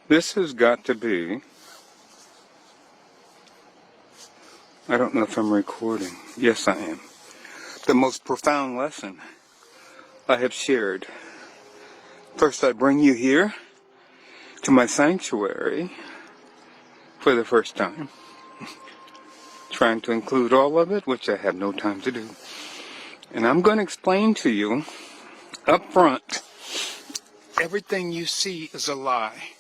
This has got to be, I don't know if I'm recording. Yes, I am. The most profound lesson I have shared. First, I bring you here to my sanctuary for the first time. Trying to include all of it, which I have no time to do. And I'm going to explain to you up front, everything you see is a lie.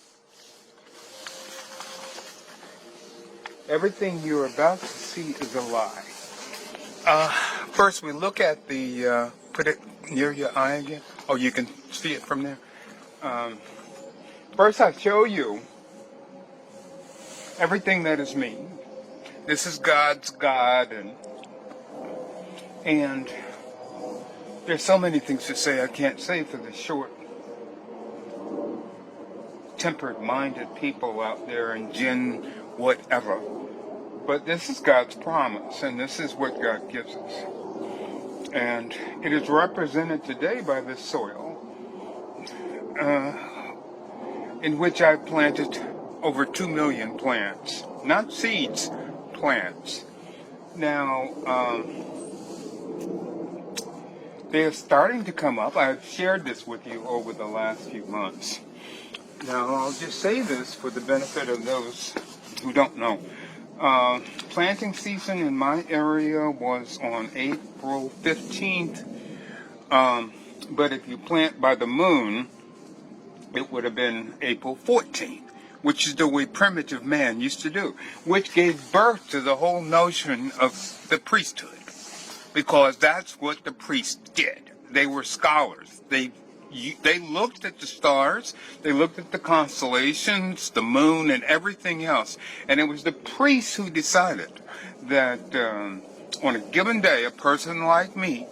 Everything you're about to see is a lie. First, we look at the, put it near your eye again. Oh, you can see it from there. First, I show you everything that is me. This is God's God, and there's so many things to say I can't say for the short, tempered-minded people out there in Jinn whatever. But this is God's promise, and this is what God gives us. And it is represented today by this soil, in which I planted over 2 million plants. Not seeds, plants. Now, they are starting to come up. I've shared this with you over the last few months. Now, I'll just say this for the benefit of those who don't know. Planting season in my area was on April 15th. But if you plant by the moon, it would have been April 14th, which is the way primitive man used to do, which gave birth to the whole notion of the priesthood, because that's what the priests did. They were scholars. They looked at the stars, they looked at the constellations, the moon, and everything else. And it was the priests who decided that on a given day, a person like me,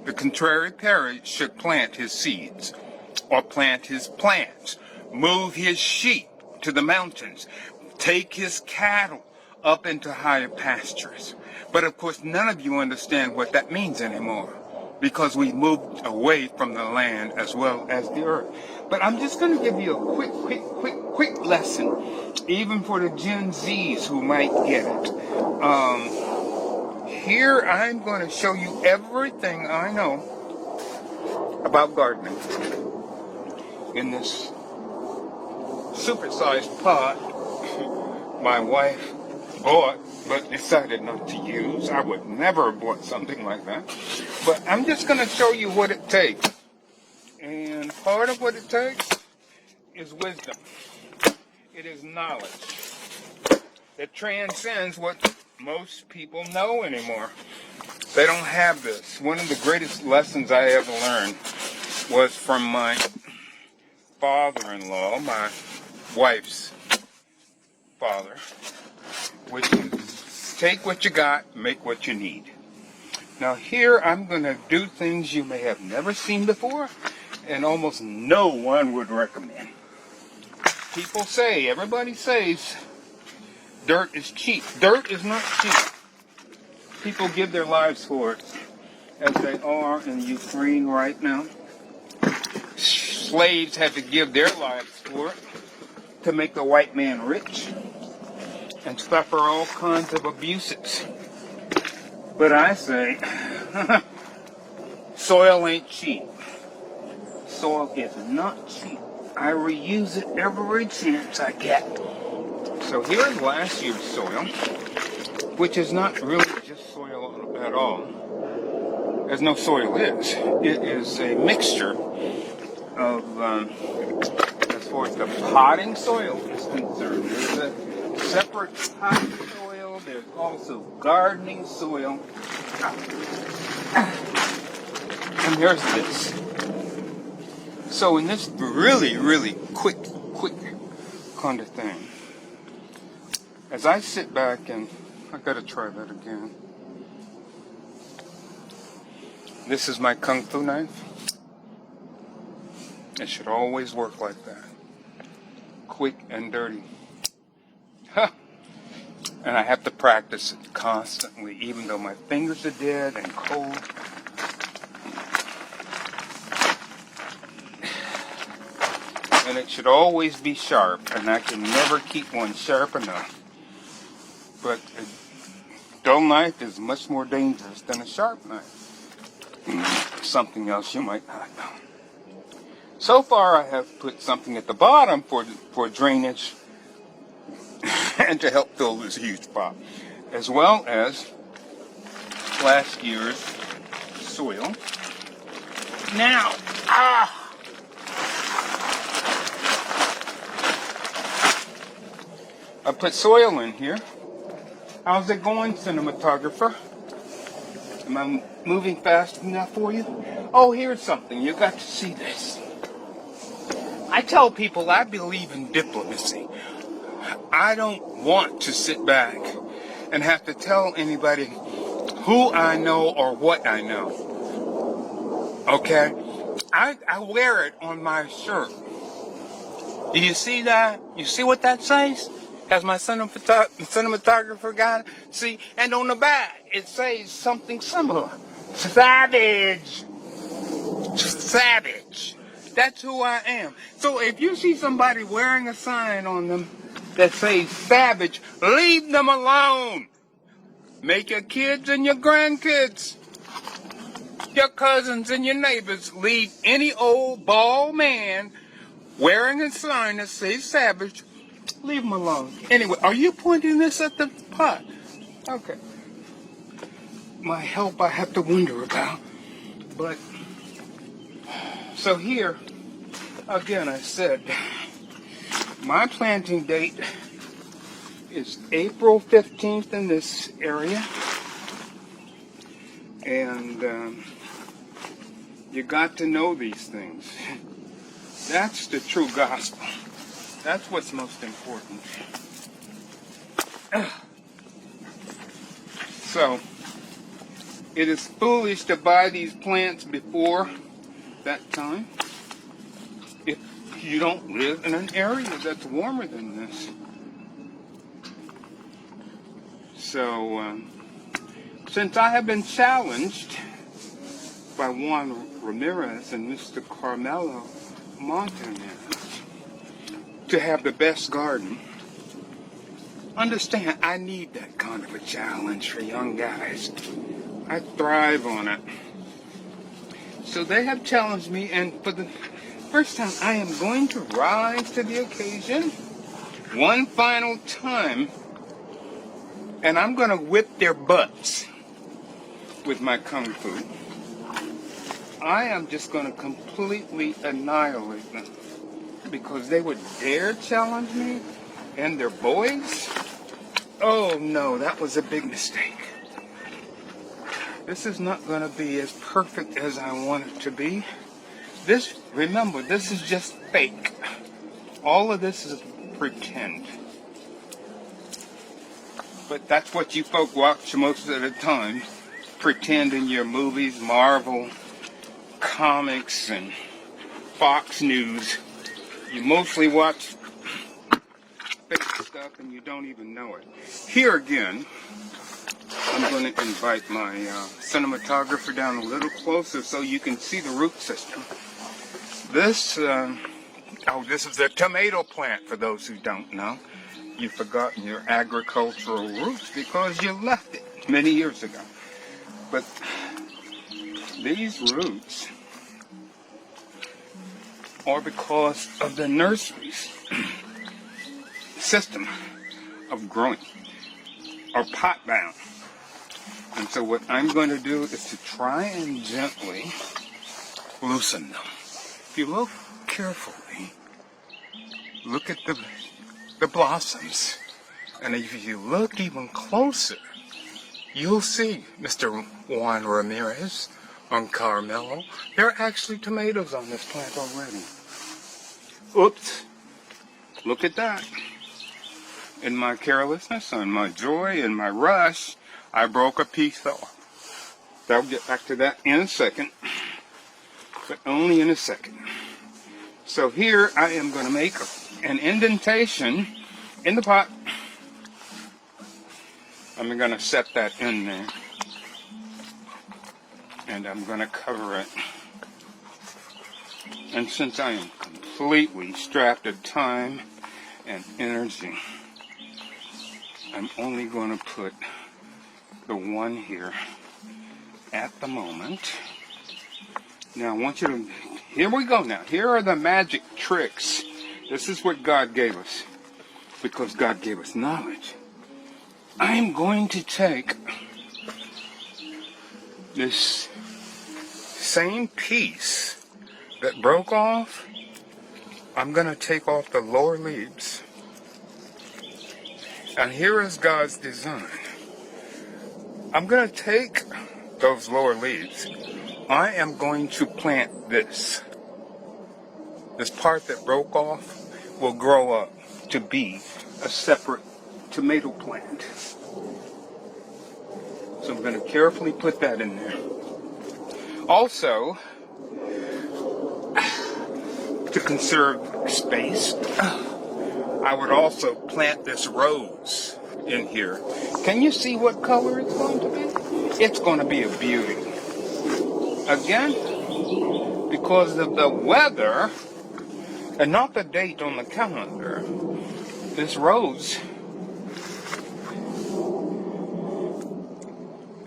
the contrary party, should plant his seeds, or plant his plants, move his sheep to the mountains, take his cattle up into higher pastures. But of course, none of you understand what that means anymore, because we moved away from the land as well as the earth. But I'm just going to give you a quick lesson, even for the Gen Zs who might get it. Here I'm going to show you everything I know about gardening in this supersized pot my wife bought but decided not to use. I would never have bought something like that. But I'm just going to show you what it takes. And part of what it takes is wisdom. It is knowledge that transcends what most people know anymore. They don't have this. One of the greatest lessons I ever learned was from my father-in-law, my wife's father, which is take what you got, make what you need. Now here I'm going to do things you may have never seen before, and almost no one would recommend. People say, everybody says, dirt is cheap. Dirt is not cheap. People give their lives for it, as they are in Ukraine right now. Slaves had to give their lives for it to make the white man rich and suffer all kinds of abuses. But I say, soil ain't cheap. Soil is not cheap. I reuse it every chance I get. So here's last year's soil, which is not really just soil at all, as no soil is. It is a mixture of, as far as the potting soil is concerned, there's a separate potting soil, there's also gardening soil, and there's this. So in this really quick kind of thing, as I sit back and, I gotta try that again. This is my Kung Fu knife. It should always work like that. Quick and dirty. Ha! And I have to practice it constantly, even though my fingers are dead and cold. and it should always be sharp, and I can never keep one sharp enough. But a dull knife is much more dangerous than a sharp knife. Something else you might not know. So far I have put something at the bottom for drainage and to help fill this huge pot, as well as last year's soil. Now, I put soil in here. How's it going, cinematographer? Am I moving fast enough for you? Oh, here's something. You got to see this. I tell people I believe in diplomacy. I don't want to sit back and have to tell anybody who I know or what I know. Okay? I wear it on my shirt. Do you see that? You see what that says? Has my cinematographer got it? See? And on the back, it says something similar. Savage. Savage. That's who I am. So if you see somebody wearing a sign on them that says savage, leave them alone. Make your kids and your grandkids, your cousins and your neighbors, leave any old bald man wearing a sign that says savage, leave them alone. Anyway, are you pointing this at the pot? Okay. My help I have to wonder about. But, so here, again, I said, my planting date is April 15th in this area. And you got to know these things. That's the true gospel. That's what's most important. So, it is foolish to buy these plants before that time if you don't live in an area that's warmer than this. So, since I have been challenged by Juan Ramirez and Mr. Carmelo Montanez to have the best garden, understand I need that kind of a challenge for young guys. I thrive on it. So they have challenged me, and for the first time I am going to rise to the occasion one final time, and I'm going to whip their butts with my kung fu. I am just going to completely annihilate them because they would dare challenge me and their boys. Oh no, that was a big mistake. This is not going to be as perfect as I want it to be. Remember, this is just fake. All of this is pretend. But that's what you folk watch most of the time. Pretend in your movies, Marvel, comics, and Fox News. You mostly watch fake stuff and you don't even know it. Here again, I'm going to invite my cinematographer down a little closer so you can see the root system. This is a tomato plant, for those who don't know. You've forgotten your agricultural roots because you left it many years ago. But these roots are because of the nursery's system of growing, or pot bound. And so what I'm going to do is to try and gently loosen them. If you look carefully, look at the blossoms. And if you look even closer, you'll see Mr. Juan Ramirez on Carmelo. There are actually tomatoes on this plant already. Oops. Look at that. In my carelessness, in my joy, in my rush, I broke a piece off. I'll get back to that in a second, but only in a second. So here I am going to make an indentation in the pot. I'm going to set that in there, and I'm going to cover it. And since I am completely strapped of time and energy. I'm only going to put the one here at the moment. Now I want you to, here we go now. Here are the magic tricks. This is what God gave us, because God gave us knowledge. I'm going to take this same piece that broke off. I'm going to take off the lower leaves. And here is God's design. I'm going to take those lower leaves. I am going to plant this. This part that broke off will grow up to be a separate tomato plant. So I'm going to carefully put that in there. Also, to conserve space, I would also plant this rose in here. Can you see what color it's going to be? It's going to be a beauty. Again, because of the weather and not the date on the calendar, this rose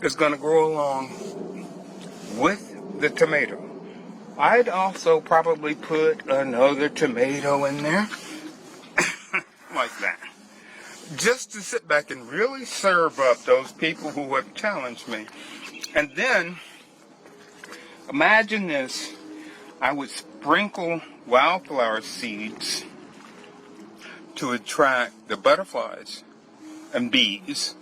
is going to grow along with the tomato. I'd also probably put another tomato in there, like that. Just to sit back and really serve up those people who have challenged me. And then, imagine this. I would sprinkle wildflower seeds to attract the butterflies and bees,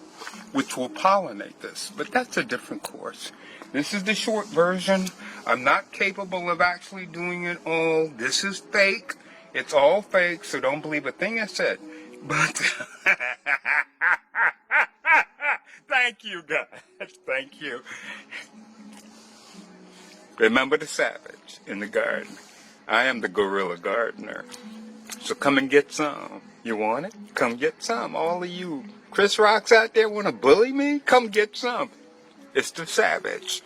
which will pollinate this. But that's a different course. This is the short version. I'm not capable of actually doing it all. This is fake. It's all fake, so don't believe a thing I said. But thank you, guys. Thank you. Remember the savage in the garden. I am the guerrilla gardener. So come and get some. You want it? Come get some. All of you Chris Rocks out there want to bully me? Come get some. It's the savage.